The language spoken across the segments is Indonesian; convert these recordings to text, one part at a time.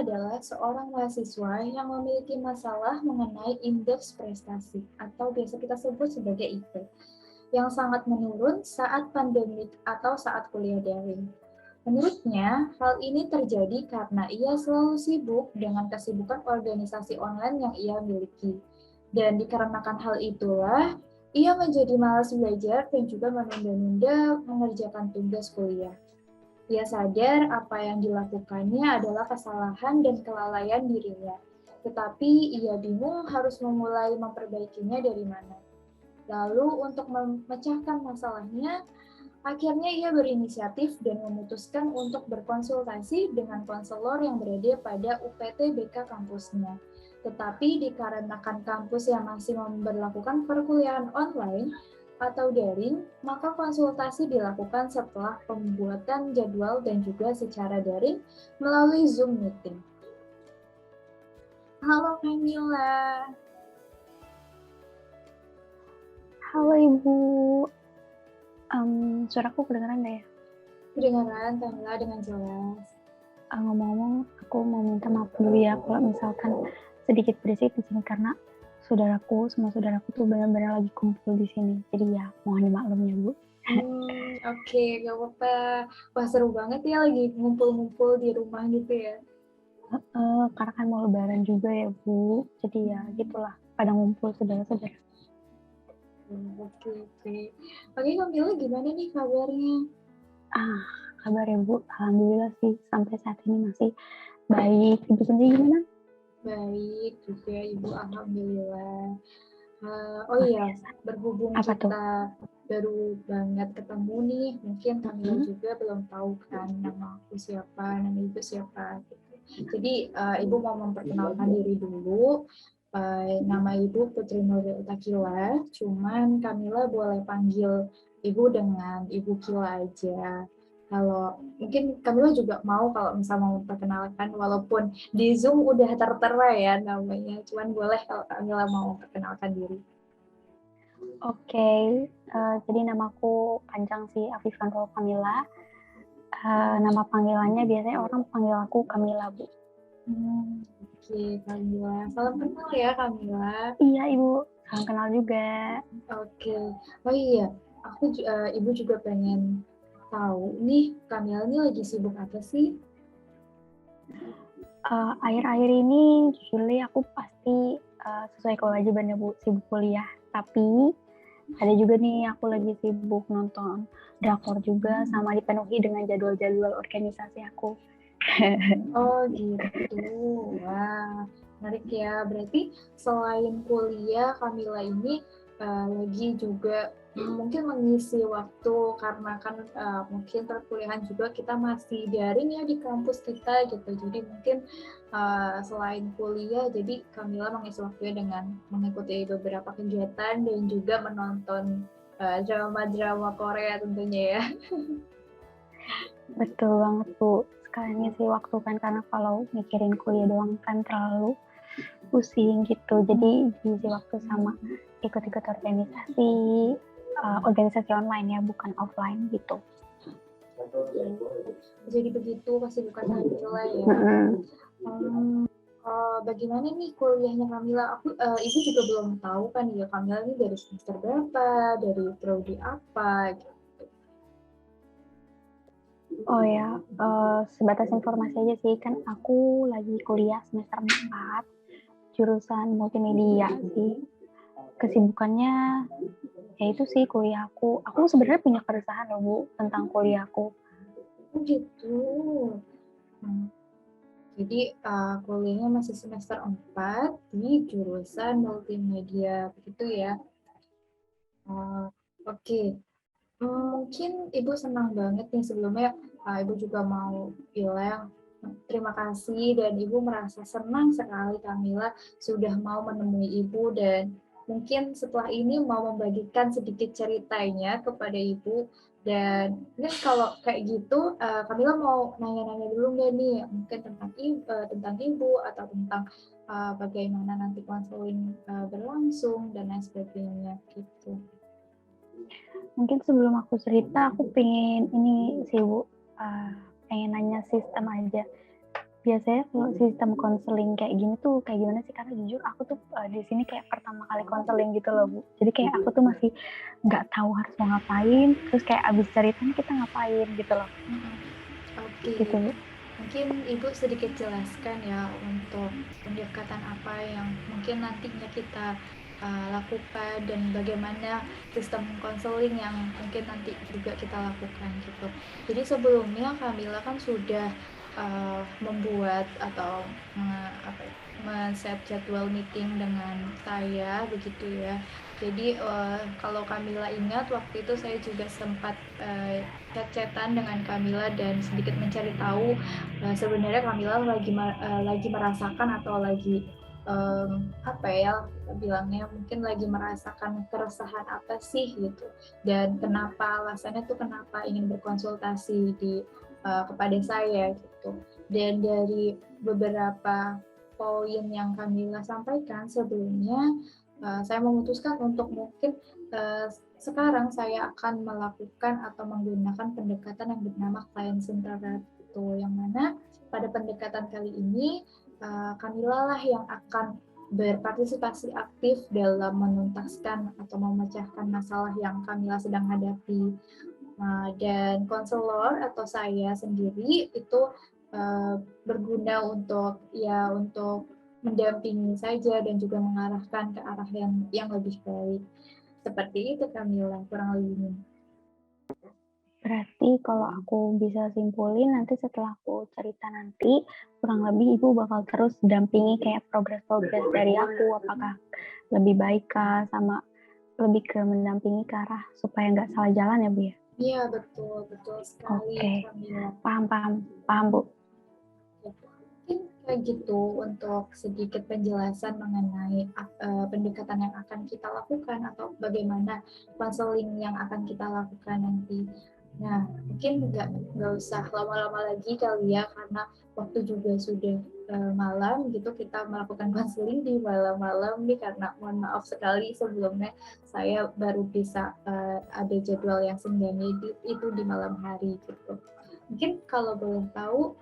adalah seorang mahasiswa yang memiliki masalah mengenai indeks prestasi atau biasa kita sebut sebagai IP yang sangat menurun saat pandemik atau saat kuliah daring. Menurutnya, hal ini terjadi karena ia selalu sibuk dengan kesibukan organisasi online yang ia miliki. Dan dikarenakan hal itulah, ia menjadi malas belajar dan juga menunda-nunda mengerjakan tugas kuliah. Ia sadar apa yang dilakukannya adalah kesalahan dan kelalaian dirinya, tetapi ia bingung harus memulai memperbaikinya dari mana. Lalu untuk memecahkan masalahnya, akhirnya ia berinisiatif dan memutuskan untuk berkonsultasi dengan konselor yang berada pada UPT BK kampusnya. Tetapi dikarenakan kampus yang masih memberlakukan perkuliahan online atau daring, maka konsultasi dilakukan setelah pembuatan jadwal dan juga secara daring melalui Zoom meeting. Halo Camilla. Halo Ibu. Suaraku kedengeran nggak ya? Kedengaran Camilla dengan jelas. Ngomong-ngomong, aku mau minta maaf dulu ya kalau misalkan sedikit berisik di sini karena semua saudaraku tuh benar-benar lagi kumpul di sini. Jadi ya mohon dimaklum ya Bu. Oke, gak apa-apa. Wah seru banget ya lagi ngumpul-ngumpul di rumah gitu ya. Karena kan mau lebaran juga ya Bu. Jadi ya gitulah, pada ngumpul saudara-saudara. Oke. Oke Kamila, gimana nih kabarnya? Kabar ya Bu, alhamdulillah sih sampai saat ini masih baik. Ibu sendiri gimana? Baik juga Ibu, alhamdulillah. Oh iya, berhubung Apa kita baru banget ketemu nih, mungkin Kamila juga belum tahu kan nama aku siapa, nama Ibu siapa. Gitu. Jadi Ibu mau memperkenalkan diri dulu. Nama Ibu Putri Nuril Utakila, cuman Kamila boleh panggil Ibu dengan Ibu Kila aja. Kalau mungkin Kamila juga mau kalau misalnya mau memperkenalkan, walaupun di Zoom udah tertera ya namanya, cuman boleh kalau Kamila mau memperkenalkan diri. Oke, jadi namaku panjang sih Afifan Rol Kamila. Nama panggilannya biasanya orang panggil aku Kamila Bu. Oke, Kamila. Salam kenal ya Kamila. Iya Ibu, salam kenal juga. Oke. Oh iya, Ibu juga pengen tahu nih Kamila ini lagi sibuk apa sih? Akhir-akhir ini jujur aku pasti sesuai kewajibannya Bu, sibuk kuliah. Tapi ada juga nih aku lagi sibuk nonton drakor juga sama dipenuhi dengan jadwal-jadwal organisasi aku. Oh gitu, wah menarik ya. Berarti selain kuliah, Kamila ini lagi juga mungkin mengisi waktu karena kan mungkin perkuliahan juga kita masih daring ya di kampus kita gitu. Jadi mungkin selain kuliah, jadi Kamila mengisi waktunya dengan mengikuti beberapa kegiatan dan juga menonton drama-drama Korea tentunya ya. Betul banget Bu. Sekalian ngisi waktu kan, karena kalau mikirin kuliah doang kan terlalu pusing gitu. Jadi diisi waktu sama ikut-ikut organisasi online ya, bukan offline gitu. Jadi begitu kesibukan Kamila ya. Bagaimana nih kuliahnya Kamila? Ibu juga belum tahu kan ya Kamila ini dari semester berapa, dari prodi apa gitu. Oh ya, sebatas informasi aja sih, kan aku lagi kuliah semester 4, jurusan multimedia sih. Kesibukannya ya itu sih kuliah aku. Aku sebenarnya punya keresahan loh Bu tentang kuliahku. Oh gitu. Jadi kuliahnya masih semester 4 di jurusan multimedia begitu ya. Oke. Mungkin Ibu senang banget nih sebelumnya Ibu juga mau bilang terima kasih dan Ibu merasa senang sekali Kamila sudah mau menemui Ibu dan mungkin setelah ini mau membagikan sedikit ceritanya kepada Ibu. Dan mungkin kalau kayak gitu Kamila mau nanya-nanya dulu nggak nih mungkin tentang Ibu atau tentang bagaimana nanti konseling berlangsung dan lain sebagainya gitu. Mungkin sebelum aku cerita, aku pengen ini sih Bu, pengen nanya sistem aja. biasanya kalau sistem konseling kayak gini tuh kayak gimana sih? Karena jujur aku tuh di sini kayak pertama kali konseling gitu loh Bu. Jadi kayak aku tuh masih nggak tahu harus mau ngapain. Terus kayak abis cerita kita ngapain gitu loh. Oke, Gitu Bu. mungkin Ibu sedikit jelaskan ya untuk pendekatan apa yang mungkin nantinya kita lakukan dan bagaimana sistem konseling yang mungkin nanti juga kita lakukan gitu. Jadi sebelumnya Kamila kan sudah membuat atau men-set jadwal meeting dengan saya begitu ya. Jadi kalau Kamila ingat waktu itu saya juga sempat chat-chatan dengan Kamila dan sedikit mencari tahu sebenarnya Kamila lagi merasakan atau lagi apa ya bilangnya mungkin lagi merasakan keresahan apa sih gitu dan kenapa alasannya tuh kenapa ingin berkonsultasi kepada saya gitu. Dan dari beberapa poin yang Kamila sampaikan sebelumnya saya memutuskan untuk mungkin sekarang saya akan melakukan atau menggunakan pendekatan yang bernama client centered itu, yang mana pada pendekatan kali ini Kamila lah yang akan berpartisipasi aktif dalam menuntaskan atau memecahkan masalah yang Kamila sedang hadapi. Dan konselor atau saya sendiri itu berguna untuk mendampingi saja dan juga mengarahkan ke arah yang lebih baik. Seperti itu Kamila, kurang lebihnya. Berarti kalau aku bisa simpulin nanti setelah aku cerita nanti kurang lebih Ibu bakal terus dampingi kayak progres-progres dari aku, apakah lebih baik kah, sama lebih ke mendampingi ke arah supaya nggak salah jalan ya Bu ya? Iya betul sekali Kamila. Paham Bu. Mungkin kayak gitu untuk sedikit penjelasan mengenai pendekatan yang akan kita lakukan atau bagaimana konseling yang akan kita lakukan nanti. Nah, mungkin nggak usah lama-lama lagi kali ya, karena waktu juga sudah malam gitu, kita melakukan konseling di malam-malam nih, karena mohon maaf sekali sebelumnya saya baru bisa ada jadwal yang senggangnya itu di malam hari gitu. Mungkin kalau boleh tahu,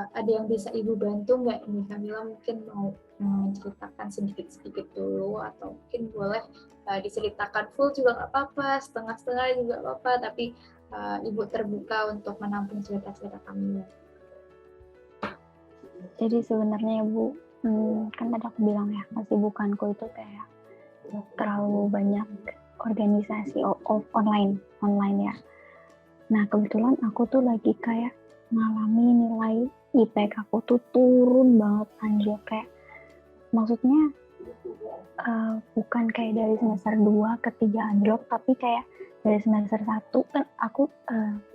ada yang bisa Ibu bantu nggak ini? Kamila mungkin mau menceritakan sedikit-sedikit dulu, atau mungkin boleh diceritakan full juga nggak apa-apa, setengah-setengah juga nggak apa-apa, tapi Ibu terbuka untuk menampung cerita-cerita Kamila. Jadi sebenarnya Bu, kan tadi aku bilang ya, kesibukanku itu kayak terlalu banyak organisasi online ya. Nah kebetulan aku tuh lagi kayak ngalami nilai IPK aku tuh turun banget anjir, kayak maksudnya bukan kayak dari semester 2 ke 3 anjlok, tapi kayak dari semester 1 kan aku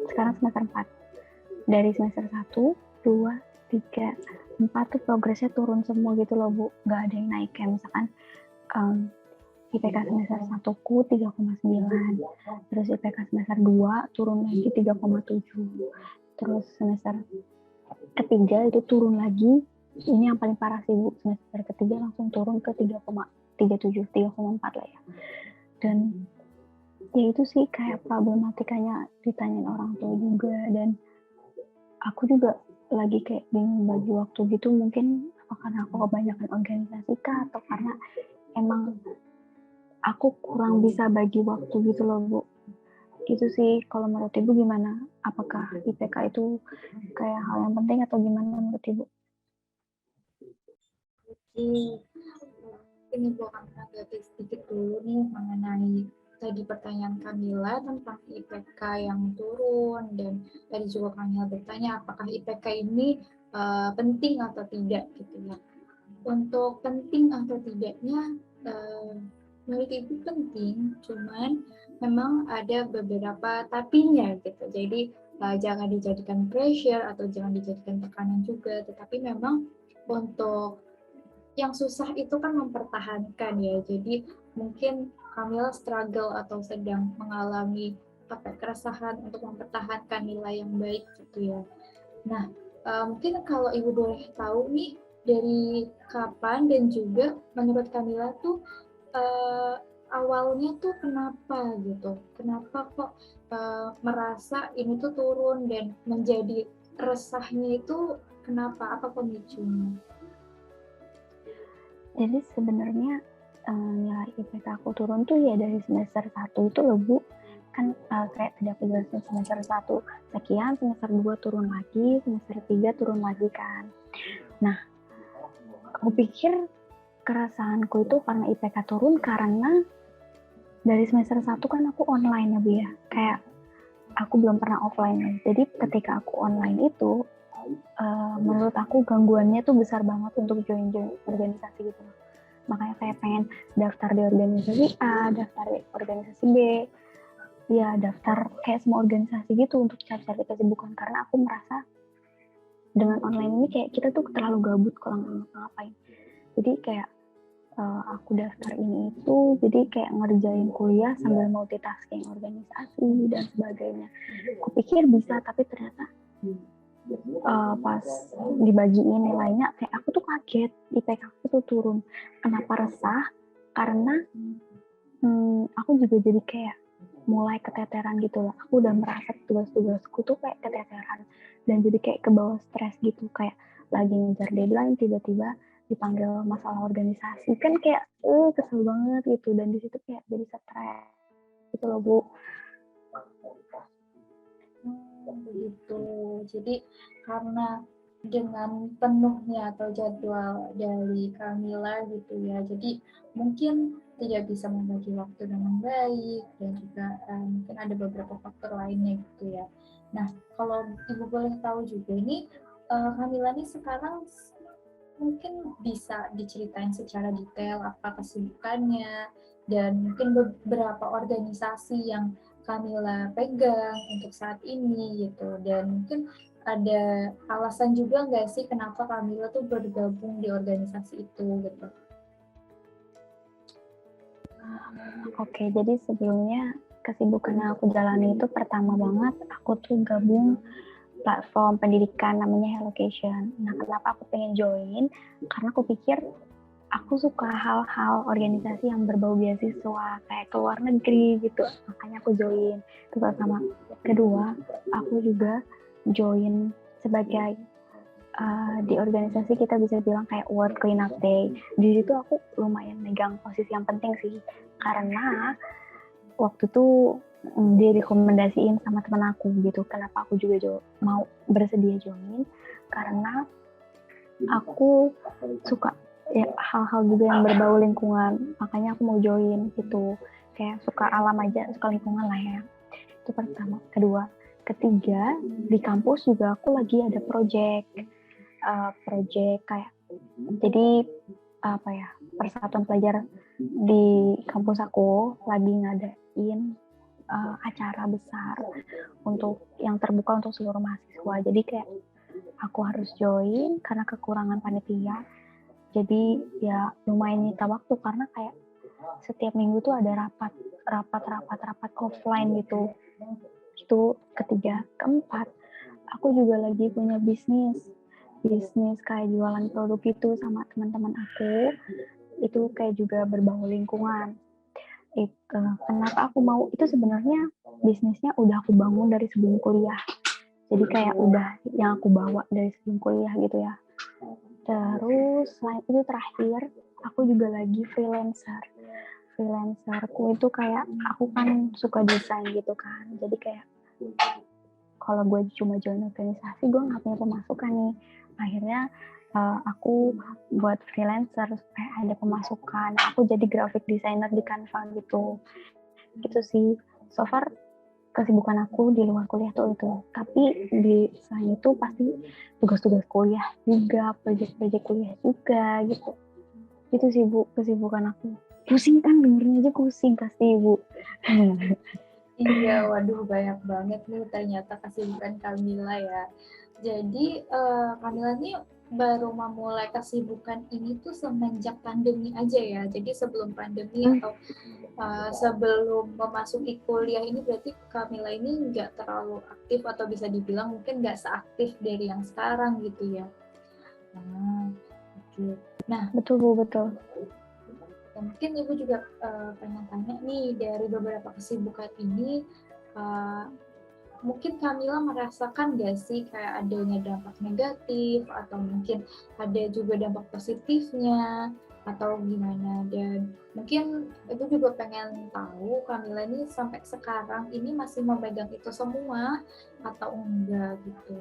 sekarang semester 4. Dari semester 1, 2, 3, 4 tuh progresnya turun semua gitu loh Bu, nggak ada yang naik. Kayak misalkan IPK semester 1 ku 3,9, terus IPK semester 2 turun lagi 3,7, terus semester ketiga itu turun lagi. Ini yang paling parah sih Bu, semester ketiga langsung turun ke 3,37, 3,4 lah ya. Dan ya itu sih kayak problematikanya ditanyain orang tua juga, dan aku juga lagi kayak bingung bagi waktu gitu, mungkin karena aku kebanyakan organisasi kah, atau karena emang aku kurang bisa bagi waktu gitu loh Bu. Gitu sih. Kalau menurut Ibu gimana? Apakah IPK itu kayak hal yang penting atau gimana menurut Ibu? Ini Ibu akan menanggapi sedikit dulu nih mengenai tadi pertanyaan Kamila tentang IPK yang turun, dan tadi juga Kamila bertanya apakah IPK ini penting atau tidak gitu ya. Untuk penting atau tidaknya menurut Ibu penting, cuman memang ada beberapa tapinya gitu. Jadi jangan dijadikan pressure atau jangan dijadikan tekanan juga, tetapi memang untuk yang susah itu kan mempertahankan ya. Jadi mungkin Kamila struggle atau sedang mengalami keresahan untuk mempertahankan nilai yang baik gitu ya. Nah, mungkin kalau Ibu boleh tahu nih, dari kapan dan juga menurut Kamila tuh awalnya tuh kenapa gitu? Kenapa kok merasa ini tuh turun dan menjadi resahnya itu Kenapa? Apa pemicunya? Jadi sebenarnya nilai IPK aku turun tuh ya dari semester 1 itu loh Bu. Kan kayak tadi aku jelasin semester 1 sekian, semester 2 turun lagi, semester 3 turun lagi kan. Nah, aku pikir kerasaanku itu karena IPK turun karena dari semester 1 kan aku online ya Bu ya. Kayak aku belum pernah offline. Jadi ketika aku online itu menurut aku gangguannya tuh besar banget untuk join organisasi gitu. Makanya kayak pengen daftar di organisasi A, daftar di organisasi B, ya daftar kayak semua organisasi gitu untuk cari-cari kesibukan karena aku merasa dengan online ini kayak kita tuh terlalu gabut kalau nggak ngapa-ngapain. Jadi kayak aku daftar ini itu jadi kayak ngerjain kuliah sambil multitasking organisasi dan sebagainya. Aku pikir bisa tapi ternyata pas dibagiin nilainya kayak aku tuh kaget IPK aku tuh turun. Kenapa resah? Karena aku juga jadi kayak mulai keteteran gitu loh. Aku udah merasa tugas-tugasku tuh kayak keteteran dan jadi kayak ke bawah stres gitu, kayak lagi ngejar deadline tiba-tiba dipanggil masalah organisasi kan kayak kesel banget gitu, dan di situ kayak jadi stres gitu loh Bu. Begitu. Jadi karena dengan penuhnya atau jadwal dari Kamila gitu ya, jadi mungkin tidak bisa membagi waktu dengan baik dan juga mungkin ada beberapa faktor lainnya gitu ya. Nah, kalau Ibu boleh tahu juga ini Kamila ini sekarang mungkin bisa diceritain secara detail apa kesibukannya dan mungkin beberapa organisasi yang Kamila pegang untuk saat ini gitu, dan mungkin ada alasan juga nggak sih kenapa Kamila tuh bergabung di organisasi itu gitu. Oke, jadi sebelumnya kesibukan yang aku jalani itu pertama banget aku tuh gabung platform pendidikan namanya Hellocation. Nah, kenapa aku pengen join? Karena aku pikir aku suka hal-hal organisasi yang berbau beasiswa kayak ke luar negeri gitu, makanya aku join. Itu pertama. Kedua, aku juga join sebagai di organisasi kita bisa bilang kayak World Cleanup Day. Di situ aku lumayan megang posisi yang penting sih, karena waktu itu direkomendasiin sama teman aku gitu. Kenapa aku juga mau bersedia join? Karena aku suka ya hal-hal juga yang berbau lingkungan, makanya aku mau join gitu. Kayak suka alam aja, suka lingkungan lah ya. Itu pertama. Kedua, ketiga, di kampus juga aku lagi ada project kayak, jadi apa ya, persatuan pelajar di kampus aku lagi ngadain acara besar untuk yang terbuka untuk seluruh mahasiswa. Jadi kayak aku harus join karena kekurangan panitia. Jadi ya lumayan nyita waktu karena kayak setiap minggu tuh ada rapat offline gitu. Itu ketiga. Keempat, aku juga lagi punya bisnis kayak jualan produk itu sama teman-teman aku. Itu kayak juga berbau lingkungan. Kenapa aku mau? Itu sebenarnya bisnisnya udah aku bangun dari sebelum kuliah. Jadi kayak udah yang aku bawa dari sebelum kuliah gitu ya. Terus selain itu terakhir, aku juga lagi freelancer. Freelancerku itu kayak aku kan suka desain gitu kan. Jadi kayak kalau gue cuma join organisasi, gue nggak punya pemasukan nih. Akhirnya aku buat freelancer supaya ada pemasukan. Aku jadi graphic designer di Canva gitu. Gitu sih. So far kesibukan aku di luar kuliah tuh itu. Tapi di selain itu pasti tugas-tugas kuliah juga, proyek-proyek kuliah juga gitu. Itu sih Bu, kesibukan aku. Pusing kan, dengerin aja pusing pasti Bu. Iya, waduh banyak banget nih ternyata kesibukan Kamila ya. Jadi Kamila nih baru memulai kesibukan ini tuh semenjak pandemi aja ya. Jadi sebelum pandemi atau sebelum memasuki kuliah ini berarti Kamila ini nggak terlalu aktif atau bisa dibilang mungkin nggak seaktif dari yang sekarang gitu ya. Nah, oke. Nah, betul Bu, betul. mungkin Ibu juga pengen tanya nih dari beberapa kesibukan ini, mungkin Kamila merasakan nggak sih kayak adanya dampak negatif atau mungkin ada juga dampak positifnya atau gimana? Dan mungkin Ibu juga pengen tahu Kamila ini sampai sekarang ini masih memegang itu semua atau enggak gitu.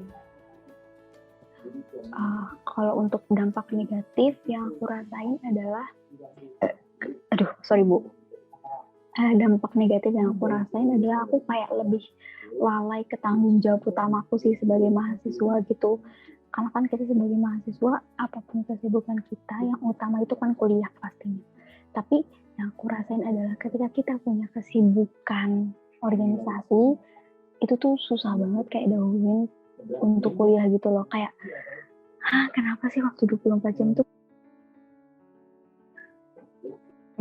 Kalau untuk dampak negatif yang aku rasain adalah aduh sorry Bu, dampak negatif yang aku rasain adalah aku kayak lebih lalai ke tanggung jawab utamaku sih sebagai mahasiswa gitu. Karena kan kita sebagai mahasiswa, apapun kesibukan kita, yang utama itu kan kuliah pastinya. Tapi yang aku rasain adalah ketika kita punya kesibukan organisasi, itu tuh susah banget kayak dahuluin untuk kuliah gitu loh. Kayak, kenapa sih waktu 24 jam tuh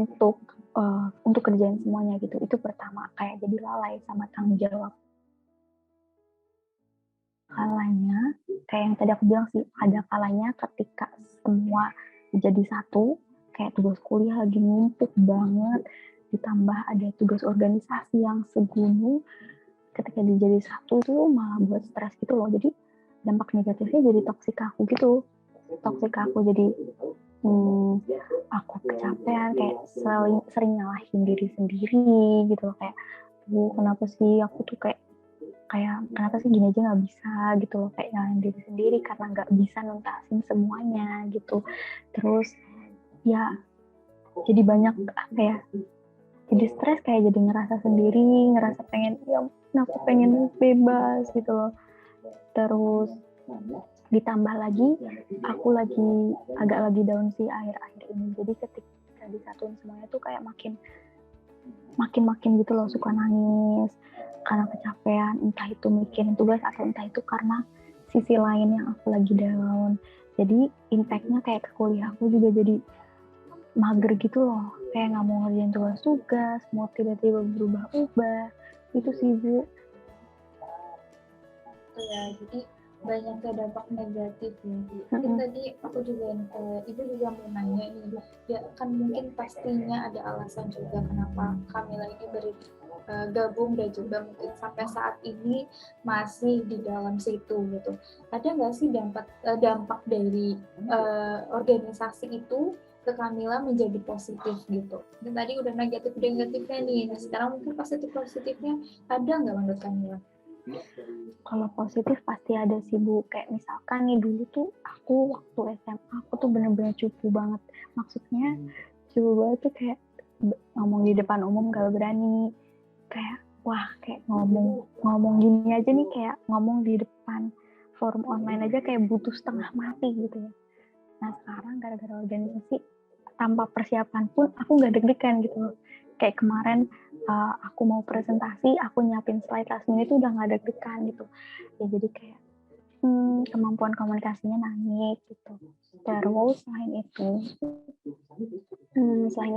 untuk kerjain semuanya gitu. Itu pertama, kayak jadi lalai sama tanggung jawab. Kalanya, kayak yang tadi aku bilang sih, ada kalanya ketika semua jadi satu, kayak tugas kuliah lagi numpuk banget, ditambah ada tugas organisasi yang segunung, ketika dijadi satu tuh malah buat stres gitu loh. Jadi dampak negatifnya jadi toksik aku gitu. Toksik aku jadi aku kecapean, kayak sering nyalahin diri sendiri gitu loh, kayak kenapa sih aku tuh kayak kenapa sih gini aja nggak bisa gitu loh, kayak nyalahin diri sendiri karena nggak bisa nuntasin semuanya gitu. Terus ya jadi banyak jadi stres, kayak jadi ngerasa sendiri, ngerasa pengen aku pengen bebas gitu loh. Terus ditambah lagi aku agak lagi down sih akhir-akhir ini. Jadi ketika disatuin semuanya tuh kayak makin gitu loh, suka nangis karena kecapean, entah itu mikirin tugas atau entah itu karena sisi lain yang aku lagi down. Jadi impact-nya kayak ke kuliah aku juga jadi mager gitu loh, kayak nggak mau ngerjain tugas, mau tiba-tiba berubah-ubah itu sih Bu. Ya, jadi banyak dampak negatif ya. Mungkin tadi aku juga Ibu juga mau nanya ini, ya kan mungkin pastinya ada alasan juga kenapa Kamila ini gabung dan juga mungkin sampai saat ini masih di dalam situ gitu. Ada nggak sih dampak dari organisasi itu ke Kamila menjadi positif gitu? Dan tadi udah negatifnya nih, nah sekarang mungkin positifnya ada nggak menurut Kamila? Kalau positif pasti ada sih Bu, kayak misalkan nih dulu tuh aku waktu SMA aku tuh bener-bener cupu banget, maksudnya cupu banget tuh kayak ngomong di depan umum gak berani, kayak kayak ngomong gini aja nih, kayak ngomong di depan forum online aja kayak butuh setengah mati gitu ya. Nah sekarang gara-gara organisasi, tanpa persiapan pun aku gak deg-degan gitu loh. Kayak kemarin aku mau presentasi, aku nyiapin slide last minute itu udah gak deg-degan gitu. Ya jadi kayak kemampuan komunikasinya naik gitu. Terus selain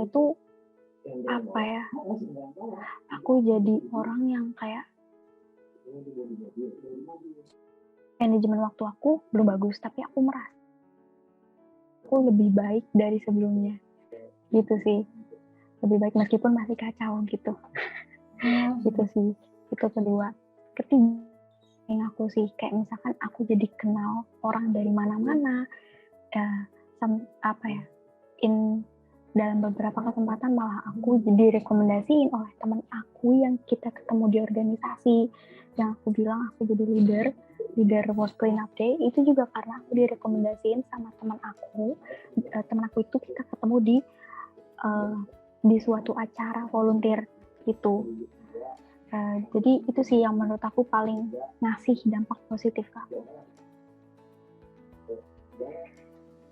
itu apa ya, aku jadi orang yang kayak manajemen waktu aku belum bagus, tapi aku merasa aku lebih baik dari sebelumnya gitu sih, lebih baik meskipun masih kacau gitu. Gitu sih, itu kedua. Ketiga yang aku sih kayak misalkan aku jadi kenal orang dari mana-mana, dalam beberapa kesempatan malah aku jadi rekomendasiin oleh teman aku yang kita ketemu di organisasi, yang aku bilang aku jadi leader work cleanup day, itu juga karena aku direkomendasiin sama teman aku itu kita ketemu di suatu acara volunteer gitu. Jadi itu sih yang menurut aku paling ngasih dampak positif ke aku.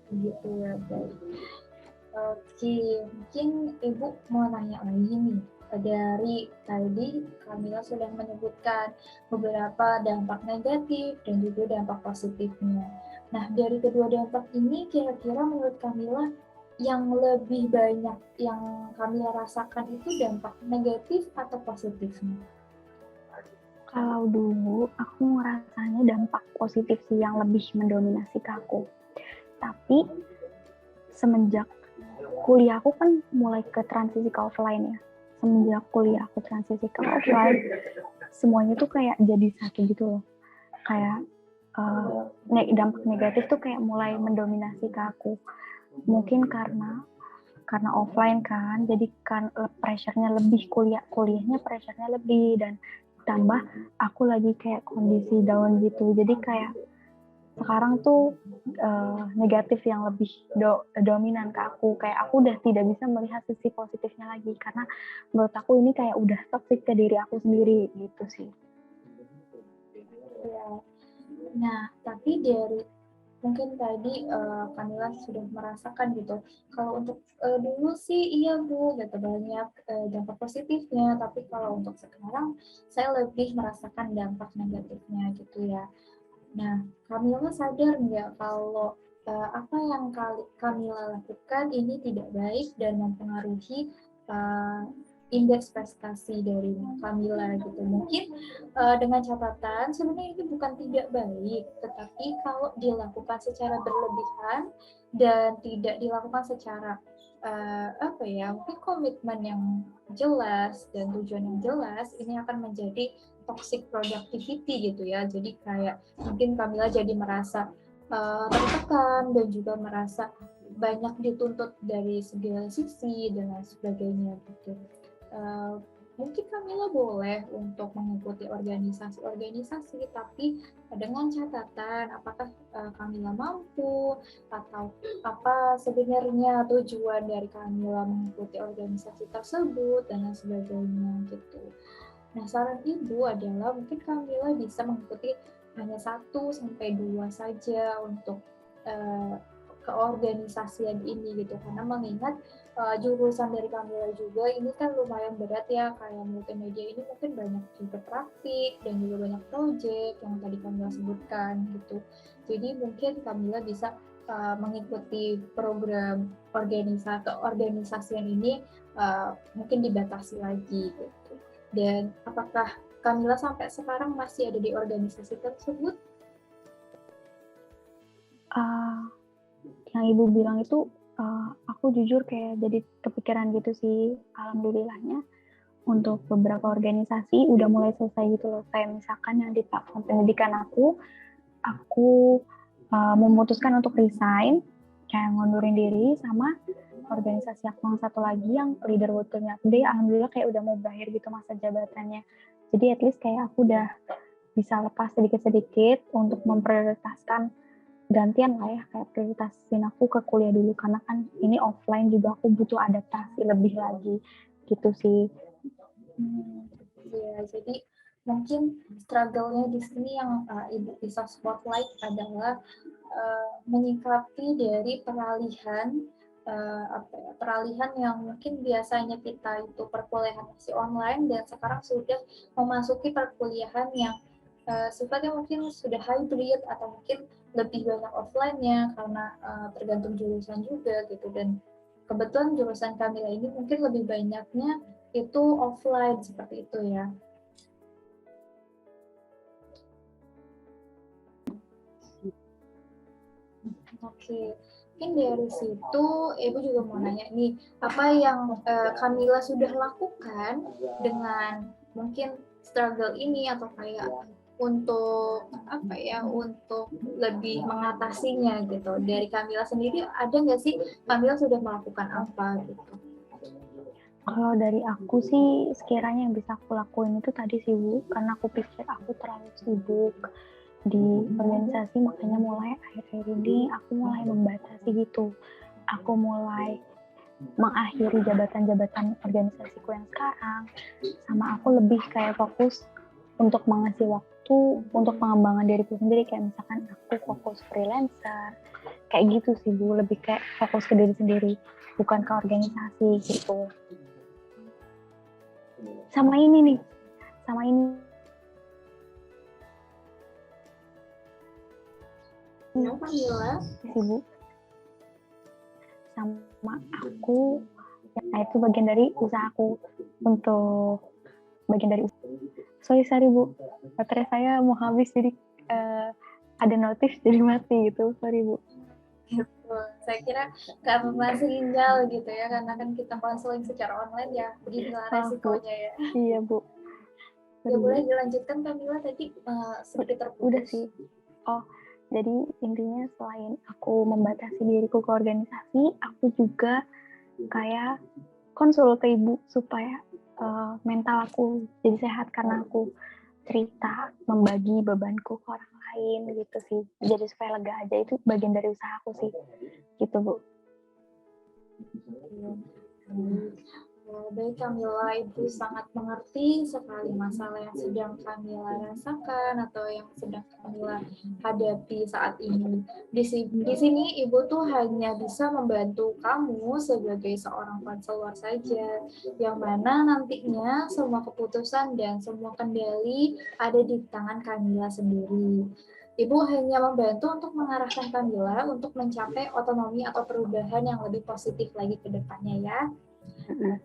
Gitu ya, baik. Oke, mungkin Ibu mau nanya lagi nih. Dari tadi Kamila sudah menyebutkan beberapa dampak negatif dan juga dampak positifnya. Nah, dari kedua dampak ini kira-kira menurut Kamila yang lebih banyak yang Kamila rasakan itu dampak negatif atau positifnya? Kalau dulu aku ngerasanya dampak positif sih yang lebih mendominasi ke aku. Tapi semenjak kuliah aku kan mulai ke transisi ke offline ya. Semenjak kuliah aku transisi ke offline, semuanya tuh kayak jadi satu gitu loh. Kayak dampak negatif tuh kayak mulai mendominasi ke aku. Mungkin karena offline kan, jadi kan pressure-nya lebih, kuliahnya pressure-nya lebih, dan tambah aku lagi kayak kondisi down gitu. Jadi kayak sekarang tuh negatif yang lebih dominan ke aku. Kayak aku udah tidak bisa melihat sisi positifnya lagi, karena menurut aku ini kayak udah toxic ke diri aku sendiri gitu sih. Ya. Nah, tapi dari mungkin tadi Kamila sudah merasakan gitu. Kalau untuk dulu sih iya Bu, gitu banyak dampak positifnya. Tapi kalau untuk sekarang saya lebih merasakan dampak negatifnya gitu ya. Nah, Kamila sadar nggak kalau apa yang Kamila lakukan ini tidak baik dan mempengaruhi indeks prestasi dari Kamila gitu. Mungkin dengan catatan sebenarnya ini bukan tidak baik, tetapi kalau dilakukan secara berlebihan dan tidak dilakukan secara apa ya, mungkin komitmen yang jelas dan tujuan yang jelas, ini akan menjadi toxic productivity gitu ya. Jadi kayak mungkin Kamila jadi merasa tertekan dan juga merasa banyak dituntut dari segala sisi dan lain sebagainya gitu. Mungkin Kamila boleh untuk mengikuti organisasi-organisasi, tapi dengan catatan apakah Kamila mampu atau apa sebenarnya tujuan dari Kamila mengikuti organisasi tersebut dan lain sebagainya gitu. Nah, saran ibu adalah mungkin Kamila bisa mengikuti hanya 1-2 saja untuk keorganisasian ini gitu, karena mengingat jurusan dari Kamila juga ini kan lumayan berat ya, kayak multimedia ini mungkin banyak juga praktik dan juga banyak proyek yang tadi Kamila sebutkan gitu. Jadi mungkin Kamila bisa mengikuti program organisasian ini mungkin dibatasi lagi gitu. Dan apakah Kamila sampai sekarang masih ada di organisasi tersebut? Yang ibu bilang itu aku jujur kayak jadi kepikiran gitu sih. Alhamdulillahnya untuk beberapa organisasi udah mulai selesai gitu loh. Kayak misalkan yang di platform pendidikan aku memutuskan untuk resign, kayak ngundurin diri, sama organisasi aku yang satu lagi yang leader waktunya today, alhamdulillah kayak udah mau berakhir gitu masa jabatannya. Jadi at least kayak aku udah bisa lepas sedikit-sedikit untuk memprioritaskan gantian lah ya, kayak prioritasin aku ke kuliah dulu, karena kan ini offline juga aku butuh adaptasi lebih lagi gitu sih. Ya, jadi mungkin struggle-nya di sini yang ibu bisa spotlight adalah menyikapi dari peralihan yang mungkin biasanya kita itu perkuliahan masih online dan sekarang sudah memasuki perkuliahan yang sifatnya mungkin sudah hybrid atau mungkin lebih banyak offline-nya karena tergantung jurusan juga gitu. Dan kebetulan jurusan Kamila ini mungkin lebih banyaknya itu offline seperti itu ya. Oke, mungkin dari situ Ibu juga mau nanya nih, apa yang Kamila sudah lakukan dengan mungkin struggle ini atau kayak untuk apa ya, untuk lebih mengatasinya gitu. Dari Kamila sendiri ada nggak sih Kamila sudah melakukan apa gitu? Kalau dari aku sih sekiranya yang bisa aku lakuin itu tadi sih Bu, karena aku pikir aku terlalu sibuk di organisasi, makanya mulai akhir-akhir ini aku mulai membatasi gitu. Aku mulai mengakhiri jabatan-jabatan organisasiku yang sekarang, sama aku lebih kayak fokus untuk mengisi waktu untuk pengembangan diriku sendiri, kayak misalkan aku fokus freelancer, kayak gitu sih Bu, lebih kayak fokus ke diri sendiri, bukan ke organisasi gitu. Sama ini Kamila sibuk sama aku, nah itu bagian dari usahaku, untuk bagian dari usaha. Sorry Bu, baterai saya mau habis, jadi ada notif jadi mati gitu, sorry Bu. Saya kira karena sinyal gitu ya, karena kan kita konseling secara online ya, beginilah resikonya ya. Iya Bu. Ya boleh dilanjutkan Kamila tadi sedikit terputus. Udah sih. Oh, jadi intinya selain aku membatasi diriku ke organisasi, aku juga kayak konsul ke ibu supaya mental aku jadi sehat, karena aku cerita, membagi bebanku ke orang lain gitu sih. Jadi supaya lega aja, itu bagian dari usahaku sih. Gitu, Bu. Baik Kamila, Ibu sangat mengerti sekali masalah yang sedang Kamila rasakan atau yang sedang Kamila hadapi saat ini. Di sini Ibu tuh hanya bisa membantu kamu sebagai seorang konselor saja, yang mana nantinya semua keputusan dan semua kendali ada di tangan Kamila sendiri. Ibu hanya membantu untuk mengarahkan Kamila untuk mencapai otonomi atau perubahan yang lebih positif lagi ke depannya ya.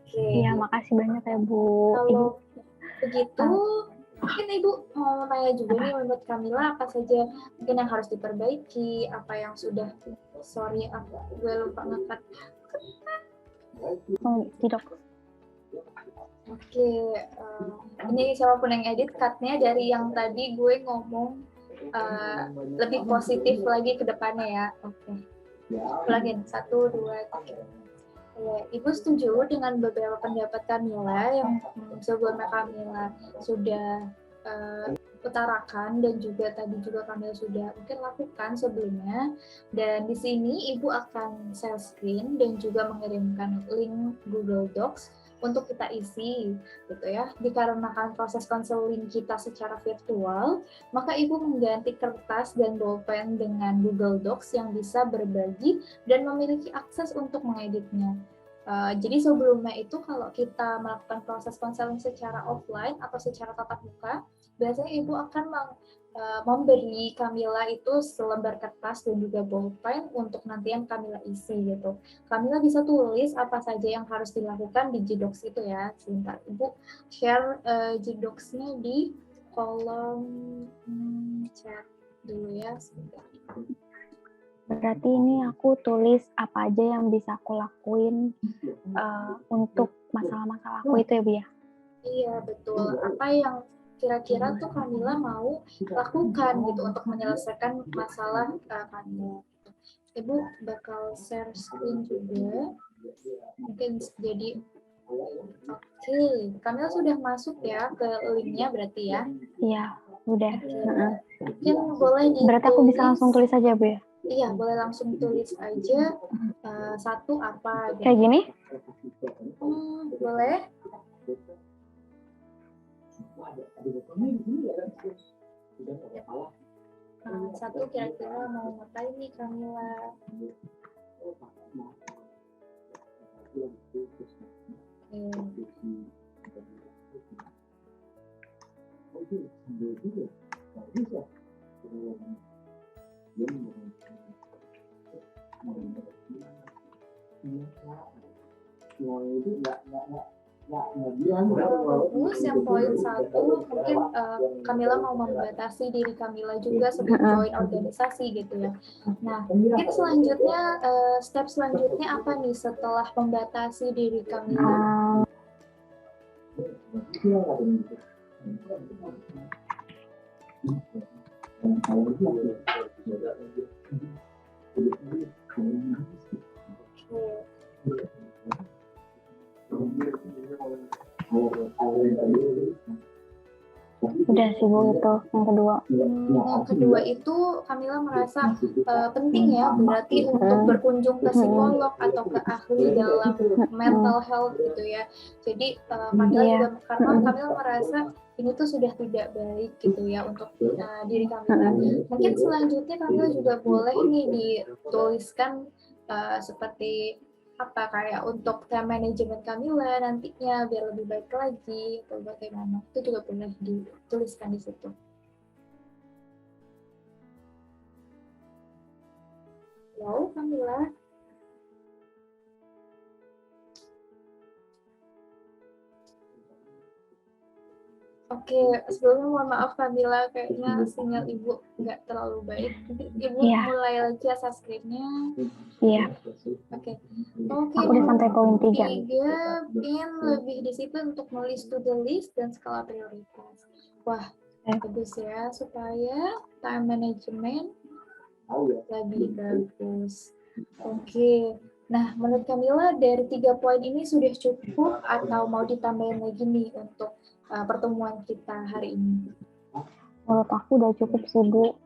Iya, makasih banyak ya Bu. Kalau begitu, mungkin Ibu mau tanya juga nih menurut Kamila apa saja mungkin yang harus diperbaiki, apa yang sudah, gue lupa ngekat. Tidak. Oke, ini siapapun yang edit cutnya dari yang tadi gue ngomong lebih positif lagi ke depannya ya. Oke. Ulangin, 1, 2, 3. Ya, Ibu setuju dengan beberapa pendapat Kamila yang sebelumnya Kamila sudah utarakan dan juga tadi juga Kamila sudah mungkin lakukan sebelumnya. Dan di sini Ibu akan share screen dan juga mengirimkan link Google Docs untuk kita isi, gitu ya. Dikarenakan proses konseling kita secara virtual, maka Ibu mengganti kertas dan bolpen dengan Google Docs yang bisa berbagi dan memiliki akses untuk mengeditnya. Jadi sebelumnya itu kalau kita melakukan proses konseling secara offline atau secara tatap muka, biasanya Ibu akan memberi Kamila itu selembar kertas dan juga bolpen untuk nantian Kamila isi gitu. Kamila bisa tulis apa saja yang harus dilakukan di Gdocs itu ya. Sebentar, Ibu share Gdocs-nya di kolom chat dulu ya. Sebentar. Berarti ini aku tulis apa aja yang bisa aku lakuin untuk masalah-masalah aku itu ya Bu ya? Iya, betul. Apa yang kira-kira tuh Kamila mau lakukan gitu untuk menyelesaikan masalah Kamila. Ibu bakal share screen juga. Mungkin jadi oke, Kamila sudah masuk ya ke linknya berarti ya? Iya, udah. Mungkin boleh ditulis. Berarti aku bisa langsung tulis aja Bu ya? Iya, boleh langsung tulis aja satu apa gitu. Kayak gini? Boleh. Satu kira-kira mau ngapain nih Kamila? Bagus, yang poin 1 mungkin Kamila mau membatasi diri Kamila juga sebelum join organisasi gitu ya. Nah, mungkin selanjutnya step selanjutnya apa nih setelah membatasi diri Kamila? Udah sih Bu itu yang kedua. Yang kedua itu Kamila merasa penting ya berarti untuk berkunjung ke psikolog atau ke ahli dalam mental health gitu ya. Jadi Kamila juga karena Kamila merasa ini tuh sudah tidak baik gitu ya untuk diri Kamila. Mungkin selanjutnya Kamila juga boleh nih dituliskan seperti apa kayak untuk time management Kamila nantinya biar lebih baik lagi atau bagaimana, itu juga boleh dituliskan di situ. Halo Kamila. Oke, sebelumnya mohon maaf Kamila, kayaknya sinyal Ibu nggak terlalu baik. Mungkin Ibu Iya, mulai lagi ya screen-nya. iya. Oke. Aku udah sampai poin 3. Ingin lebih disiplin untuk menulis to the list dan skala prioritas. Wah, bagus ya, supaya time management lebih bagus. Oke. Nah, menurut Kamila dari 3 poin ini sudah cukup atau mau ditambahin lagi nih untuk pertemuan kita hari ini? Menurut aku udah cukup sih Bu,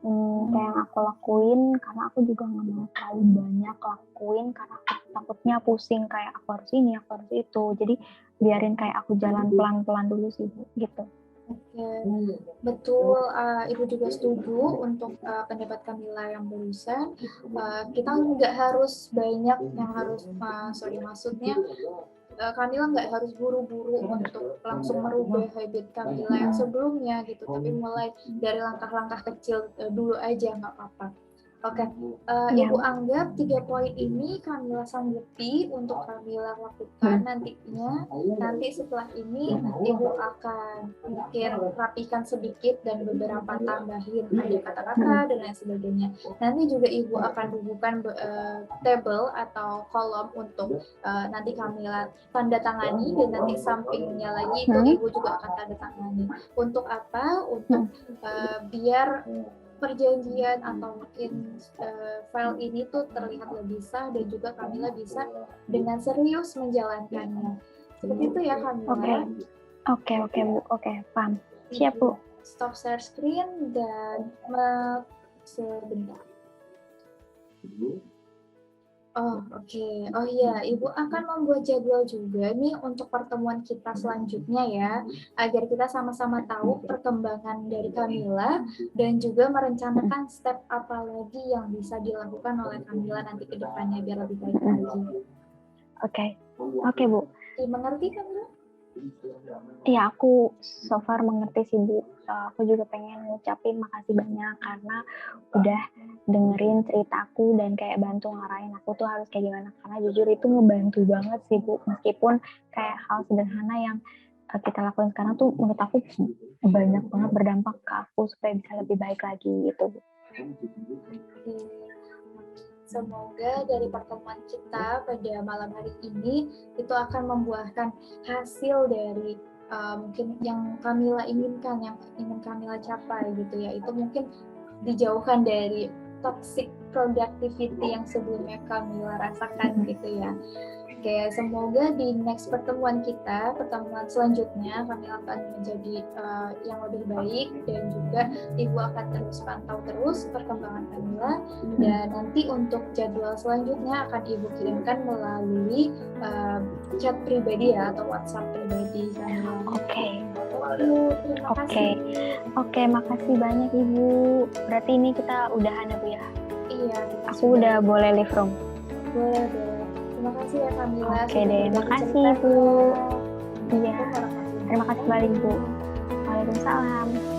kayak yang aku lakuin, karena aku juga nggak mau terlalu banyak lakuin, karena aku takutnya pusing, kayak aku harus ini, aku harus itu, jadi biarin kayak aku jalan pelan-pelan dulu sih Bu, gitu. Oke, betul. Ibu juga setuju untuk pendapat Kamila yang barusan. Kita nggak harus banyak yang harus, maksudnya Kamila nggak harus buru-buru untuk langsung merubah habit Kamila yang sebelumnya gitu, tapi mulai dari langkah-langkah kecil dulu aja nggak apa-apa. Oke, Ibu anggap 3 poin ini Kamila sanggupi untuk Kamila lakukan nantinya. Nanti setelah ini Ibu akan mungkin rapikan sedikit dan beberapa tambahin ada kata-kata dan lain sebagainya. Nanti juga Ibu akan bubuhkan table atau kolom untuk nanti Kamila tanda tangani, dan nanti sampingnya lagi itu Ibu juga akan tanda tangani. Untuk apa? Untuk biar perjanjian atau mungkin file ini tuh terlihat lebih sah dan juga Kamila bisa dengan serius menjalankannya. Seperti itu ya Kamila. Oke Bu, paham. Siap Bu. Stop share screen dan sebentar. Oke. Oh iya, Ibu akan membuat jadwal juga nih untuk pertemuan kita selanjutnya ya, agar kita sama-sama tahu perkembangan dari Kamila dan juga merencanakan step apa lagi yang bisa dilakukan oleh Kamila nanti ke depannya biar lebih baik lagi. Oke Bu. Mengerti Kamila? Iya, aku so far mengerti sih Bu. Aku juga pengen ngucapin makasih banyak karena udah dengerin ceritaku dan kayak bantu ngarahin aku tuh harus kayak gimana, karena jujur itu ngebantu banget sih Bu, meskipun kayak hal sederhana yang kita lakuin sekarang tuh menurut aku banyak banget berdampak ke aku supaya bisa lebih baik lagi gitu Bu. Semoga dari pertemuan kita pada malam hari ini itu akan membuahkan hasil dari mungkin yang Kamila inginkan, yang ingin Kamila capai gitu ya. Itu mungkin dijauhkan dari toxic productivity yang sebelumnya Kamila rasakan gitu ya. Oke, semoga di next pertemuan kita, pertemuan selanjutnya Kamila akan menjadi yang lebih baik, dan juga Ibu akan terus pantau terus perkembangan Kamila, dan nanti untuk jadwal selanjutnya akan Ibu kirimkan melalui chat pribadi ya, atau WhatsApp pribadi Kamila. Oke, makasih banyak Ibu. Berarti ini kita udahan ya Bu ya? Iya. Aku udah boleh leave room? Boleh. Terima kasih ya Kamila. Oke deh, makasih Bu. Iya. Terima kasih balik Bu. Waalaikumsalam.